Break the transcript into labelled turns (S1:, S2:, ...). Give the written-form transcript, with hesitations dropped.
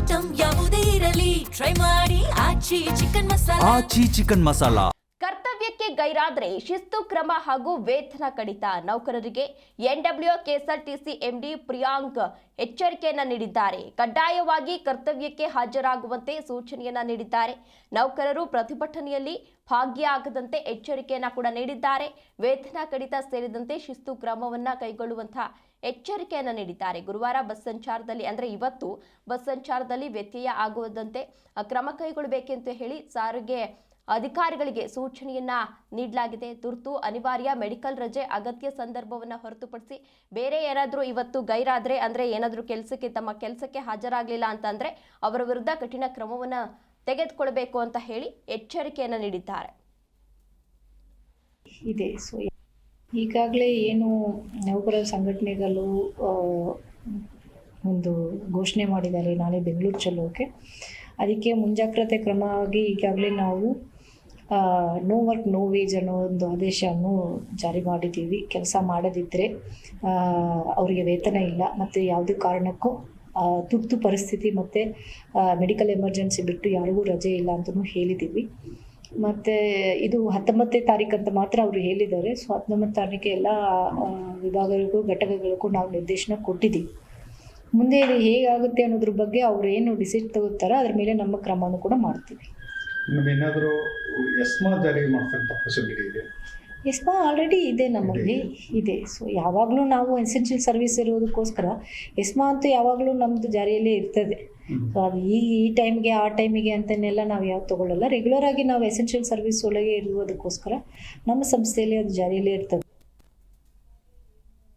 S1: Item ಯಾವುದೇ ಇರಲಿ try ಮಾಡಿ ಆಚಿ ಚಿಕನ್ ಮಸಾಲಾ.
S2: ಕರ್ತವ್ಯಕ್ಕೆ ಗೈರಾದ್ರೆ ಶಿಸ್ತು ಕ್ರಮ ಹಾಗೂ ವೇತನ ಕಡಿತ. ನೌಕರರಿಗೆ ಎನ್‌ಡಬ್ಲ್ಯೂ ಕೆಎಸ್ಆರ್ಟಿಸಿ ಎಂಡಿ ಪ್ರಿಯಾಂಕ್ ಎಚ್ಚರಿಕೆಯನ್ನ ನೀಡಿದ್ದಾರೆ. ಕಡ್ಡಾಯವಾಗಿ ಕರ್ತವ್ಯಕ್ಕೆ ಹಾಜರಾಗುವಂತೆ ಸೂಚನೆಯನ್ನ ನೀಡಿದ್ದಾರೆ. ನೌಕರರು ಪ್ರತಿಭಟನೆಯಲ್ಲಿ ಭಾಗಿಯಾಗದಂತೆ ಎಚ್ಚರಿಕೆಯನ್ನ ಕೂಡ ನೀಡಿದ್ದಾರೆ. ವೇತನ ಕಡಿತ ಸೇರಿದಂತೆ ಶಿಸ್ತು ಕ್ರಮವನ್ನ ಕೈಗೊಳ್ಳುವಂತಹ ಎಚ್ಚರಿಕೆಯನ್ನ ನೀಡಿದ್ದಾರೆ. ಗುರುವಾರ ಬಸ್ ಸಂಚಾರದಲ್ಲಿ ಅಂದ್ರೆ ಇವತ್ತು ಬಸ್ ಸಂಚಾರದಲ್ಲಿ ವ್ಯತ್ಯಯ ಆಗುವಂತೆ ಕ್ರಮ ಕೈಗೊಳ್ಳಬೇಕೆಂದು ಹೇಳಿ ಸಾರಿಗೆ ಅಧಿಕಾರಿಗಳಿಗೆ ಸೂಚನೆಯನ್ನ ನೀಡಲಾಗಿದೆ. ತುರ್ತು ಅನಿವಾರ್ಯ ಮೆಡಿಕಲ್ ರಜೆ ಅಗತ್ಯ ಸಂದರ್ಭವನ್ನ ಹೊರತುಪಡಿಸಿ ಬೇರೆ ಏನಾದರೂ ಇವತ್ತು ಗೈರಾದ್ರೆ ಅಂದ್ರೆ ಏನಾದರೂ ತಮ್ಮ ಕೆಲಸಕ್ಕೆ ಹಾಜರಾಗಲಿಲ್ಲ ಅಂತಂದ್ರೆ ಅವರ ವಿರುದ್ಧ ಕಠಿಣ ಕ್ರಮವನ್ನ ತೆಗೆದುಕೊಳ್ಳಬೇಕು ಅಂತ ಹೇಳಿ ಎಚ್ಚರಿಕೆಯನ್ನ ನೀಡಿದ್ದಾರೆ.
S3: ಇದೆ ಸೊ ಈಗಾಗಲೇ ಏನು ನೌಕರರ ಸಂಘಟನೆಗಳು ಒಂದು ಘೋಷಣೆ ಮಾಡಿದ್ದಾರೆ ನಾಳೆ ಬೆಂಗಳೂರು ಚಲೋಕ್ಕೆ. ಅದಕ್ಕೆ ಮುಂಜಾಗ್ರತೆ ಕ್ರಮವಾಗಿ ಈಗಾಗಲೇ ನಾವು ನೋ ವರ್ಕ್ ನೋ ವೇಜ್ ಅನ್ನೋ ಒಂದು ಆದೇಶವನ್ನು ಜಾರಿ ಮಾಡಿದ್ದೀವಿ. ಕೆಲಸ ಮಾಡದಿದ್ದರೆ ಅವರಿಗೆ ವೇತನ ಇಲ್ಲ ಮತ್ತು ಯಾವುದೇ ಕಾರಣಕ್ಕೂ ತುರ್ತು ಪರಿಸ್ಥಿತಿ ಮತ್ತು ಮೆಡಿಕಲ್ ಎಮರ್ಜೆನ್ಸಿ ಬಿಟ್ಟು ಯಾರಿಗೂ ರಜೆ ಇಲ್ಲ ಅಂತಲೂ ಹೇಳಿದ್ದೀವಿ. ಮತ್ತು ಇದು 19ನೇ ತಾರೀಕು ಅಂತ ಮಾತ್ರ ಅವರು ಹೇಳಿದ್ದಾರೆ. ಸೊ 19ನೇ ತಾರೀಕಿಗೆ ಎಲ್ಲ ವಿಭಾಗಗಳಿಗೂ ಘಟಕಗಳಿಗೂ ನಾವು ನಿರ್ದೇಶನ ಕೊಟ್ಟಿದ್ದೀವಿ. ಮುಂದೆ ಇದು ಹೇಗಾಗುತ್ತೆ ಅನ್ನೋದ್ರ ಬಗ್ಗೆ ಅವ್ರು ಏನು ಡಿಸಿಷನ್ ತಗೋತಾರೋ ಅದ್ರ ಮೇಲೆ ನಮ್ಮ ಕ್ರಮನೂ ಕೂಡ ಮಾಡ್ತೀವಿ.
S4: ಏನಾದರೂ ಎಸ್ಮಾ ಜಾರಿ ಮಾಡ್ತಕ್ಕಂಥ ಪಾಸಿಬಿಲಿಟಿ ಇದೆ?
S3: ಎಸ್ಮಾ ಆಲ್ರೆಡಿ ಇದೆ, ನಮ್ಮಲ್ಲಿ ಇದೆ. ಸೊ ಯಾವಾಗಲೂ ನಾವು ಎಸೆನ್ಷಿಯಲ್ ಸರ್ವಿಸ್ ಇರೋದಕ್ಕೋಸ್ಕರ ಎಸ್ಮಾ ಅಂತೂ ಯಾವಾಗಲೂ ನಮ್ಮದು ಜಾರಿಯಲ್ಲೇ ಇರ್ತದೆ. ಸೊ ಅದು ಈ ಟೈಮ್ಗೆ ಆ ಟೈಮಿಗೆ ಅಂತನೆಲ್ಲ ನಾವು ಯಾವ್ದು ತೊಗೊಳ್ಳಲ್ಲ. ರೆಗ್ಯುಲರ್ ಆಗಿ ನಾವು ಎಸೆನ್ಷಿಯಲ್ ಸರ್ವಿಸ್ ಒಳಗೆ ಇರುವುದಕ್ಕೋಸ್ಕರ ನಮ್ಮ ಸಂಸ್ಥೆಯಲ್ಲಿ ಅದು ಜಾರಿಯಲ್ಲೇ ಇರ್ತದೆ.